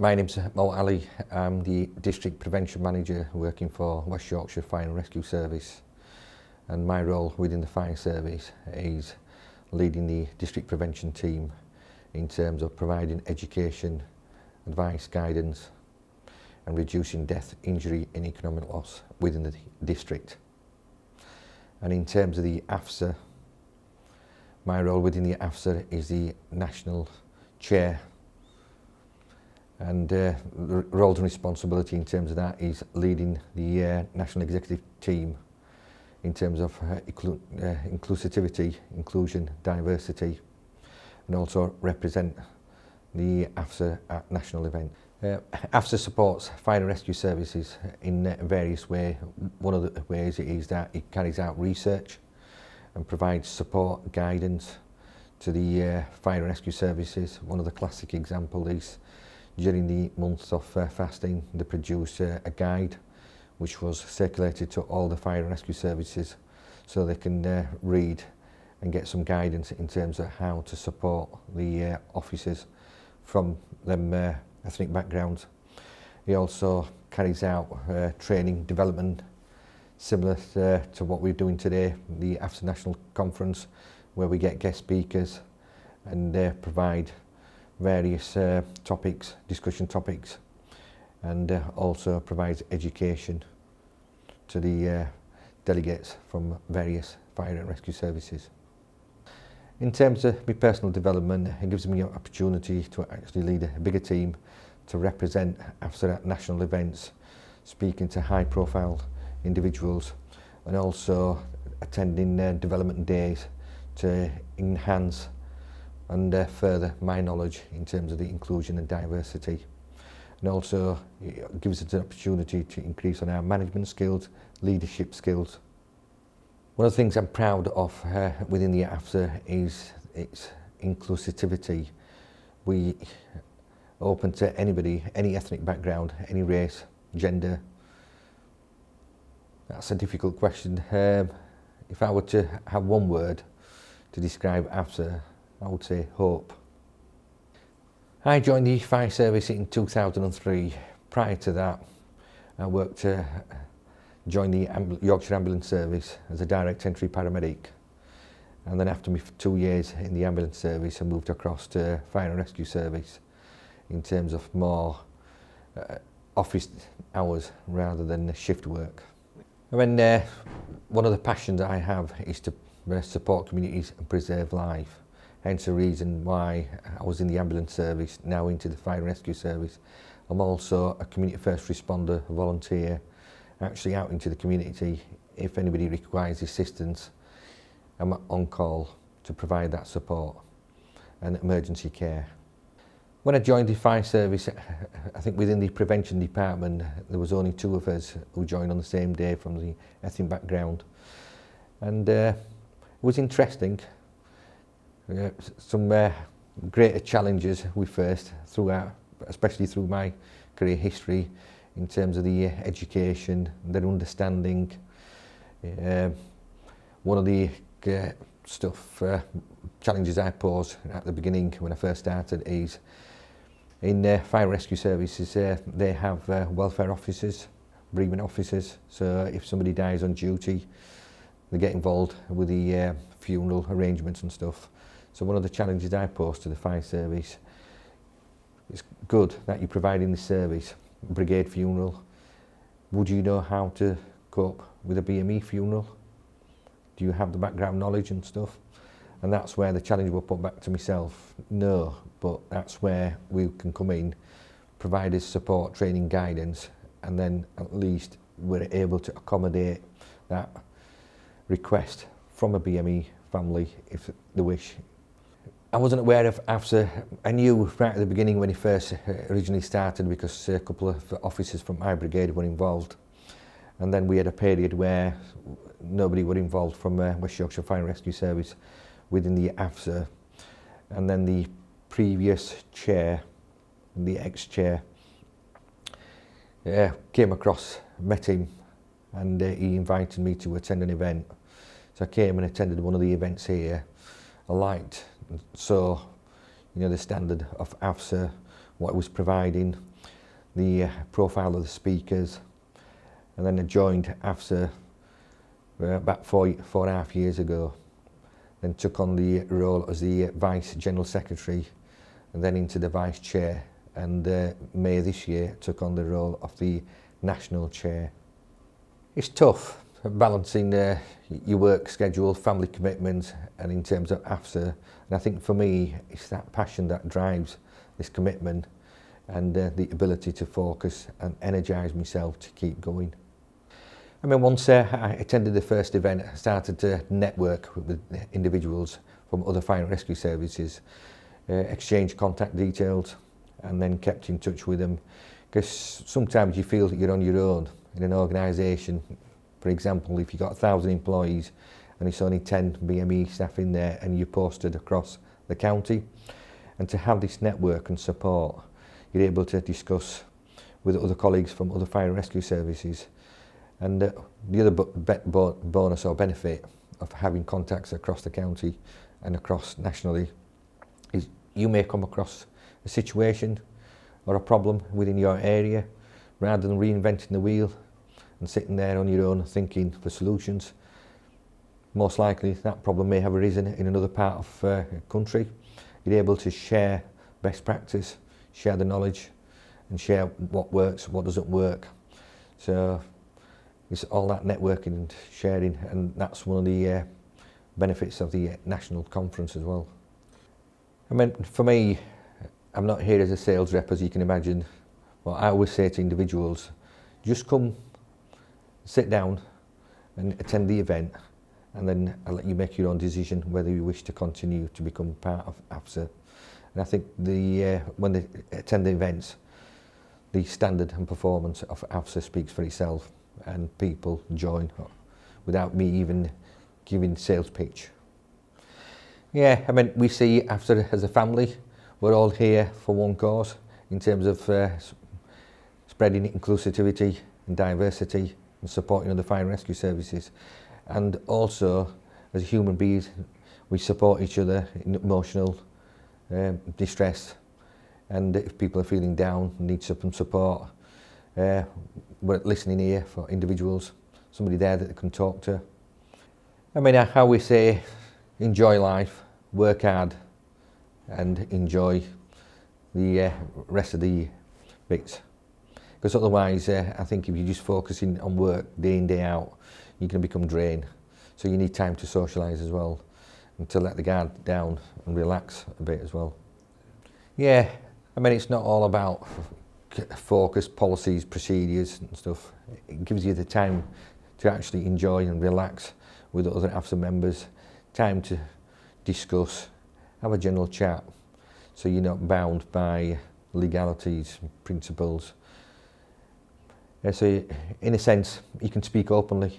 My name's Mohammed Ali. I'm the District Prevention Manager working for West Yorkshire Fire and Rescue Service, and my role within the Fire Service is leading the District Prevention team in terms of providing education, advice, guidance and reducing death, injury and economic loss within the district. And in terms of the AFSA, my role within the AFSA is the National Chair, and the roles and responsibility in terms of that is leading the National Executive team in terms of inclusivity, inclusion, diversity, and also represent the AFSA at national events. AFSA supports fire and rescue services in various ways. One of the ways it is that it carries out research and provides support, guidance to the fire and rescue services. One of the classic examples is during the month of fasting, they produced a guide which was circulated to all the fire and rescue services so they can read and get some guidance in terms of how to support the officers from them ethnic backgrounds. He also carries out training development similar to what we're doing today, the AFSA National Conference, where we get guest speakers and provide various topics, discussion topics, and also provides education to the delegates from various fire and rescue services. In terms of my personal development, it gives me an opportunity to actually lead a bigger team to represent AFSA at national events, speaking to high profile individuals and also attending development days to enhance and further my knowledge in terms of the inclusion and diversity. And also it gives us an opportunity to increase on our management skills, leadership skills. One of the things I'm proud of within the AFSA is its inclusivity. We open to anybody, any ethnic background, any race, gender. That's a difficult question. If I were to have one word to describe AFSA, I would say hope. I joined the fire service in 2003. Prior to that, I worked to join the Yorkshire Ambulance Service as a direct entry paramedic. And then after me 2 years in the ambulance service, I moved across to fire and rescue service in terms of more office hours rather than shift work. I mean, one of the passions I have is to support communities and preserve life. Hence the reason why I was in the ambulance service, now into the fire and rescue service. I'm also a community first responder, a volunteer, actually out into the community. If anybody requires assistance, I'm on call to provide that support and emergency care. When I joined the fire service, I think within the prevention department, there was only 2 of us who joined on the same day from the ethnic background. And it was interesting. Some greater challenges we faced throughout, especially through my career history, in terms of the education, their understanding. One of the challenges I posed at the beginning when I first started is in fire rescue services, they have welfare officers, bereavement officers. So if somebody dies on duty, they get involved with the funeral arrangements and stuff. So one of the challenges I posed to the fire service, it's good that you're providing this service, brigade funeral. Would you know how to cope with a BME funeral? Do you have the background knowledge and stuff? And that's where the challenge will put back to myself. No, but that's where we can come in, provide us support, training, guidance, and then at least we're able to accommodate that request from a BME family if they wish. I wasn't aware of AFSA. I knew right at the beginning when it first originally started because a couple of officers from my brigade were involved. And then we had a period where nobody were involved from West Yorkshire Fire and Rescue Service within the AFSA. And then the previous chair, the ex-chair, came across, met him, and he invited me to attend an event. So I came and attended one of the events here. I liked, so, you know, the standard of AFSA, what it was providing, the profile of the speakers, and then I joined AFSA about 4.5 years ago. Then took on the role as the Vice General Secretary and then into the Vice Chair, and May this year took on the role of the National Chair. It's tough balancing your work schedule, family commitments, and in terms of AFSA, and I think for me it's that passion that drives this commitment and the ability to focus and energise myself to keep going. I mean, once I attended the first event, I started to network with individuals from other fire and rescue services, exchange contact details, and then kept in touch with them. Because sometimes you feel that you're on your own in an organisation. For example, if you've got 1,000 employees and it's only 10 BME staff in there and you're posted across the county, and to have this network and support, you're able to discuss with other colleagues from other fire and rescue services. And the other bonus or benefit of having contacts across the county and across nationally is you may come across a situation or a problem within your area, rather than reinventing the wheel and sitting there on your own thinking for solutions. Most likely that problem may have arisen in another part of the country. You're able to share best practice, share the knowledge, and share what works, what doesn't work. So it's all that networking and sharing, and that's one of the benefits of the national conference as well. I mean, for me, I'm not here as a sales rep, as you can imagine. But I always say to individuals, just come, sit down and attend the event, and then I'll let you make your own decision whether you wish to continue to become part of AFSA. And I think when they attend the events, the standard and performance of AFSA speaks for itself, and people join without me even giving sales pitch. Yeah, I mean, we see AFSA as a family. We're all here for one cause in terms of spreading inclusivity and diversity and supporting other fire and rescue services. And also, as human beings, we support each other in emotional distress. And if people are feeling down, need some support, we're at listening ear for individuals, somebody there that they can talk to. I mean, how we say, enjoy life, work hard, and enjoy the rest of the bits. Because otherwise, I think if you're just focusing on work day in, day out, you can become drained. So you need time to socialise as well, and to let the guard down and relax a bit as well. Yeah, I mean, it's not all about focus, policies, procedures and stuff. It gives you the time to actually enjoy and relax with other AFSA members, time to discuss, have a general chat, so you're not bound by legalities, principles. So in a sense, you can speak openly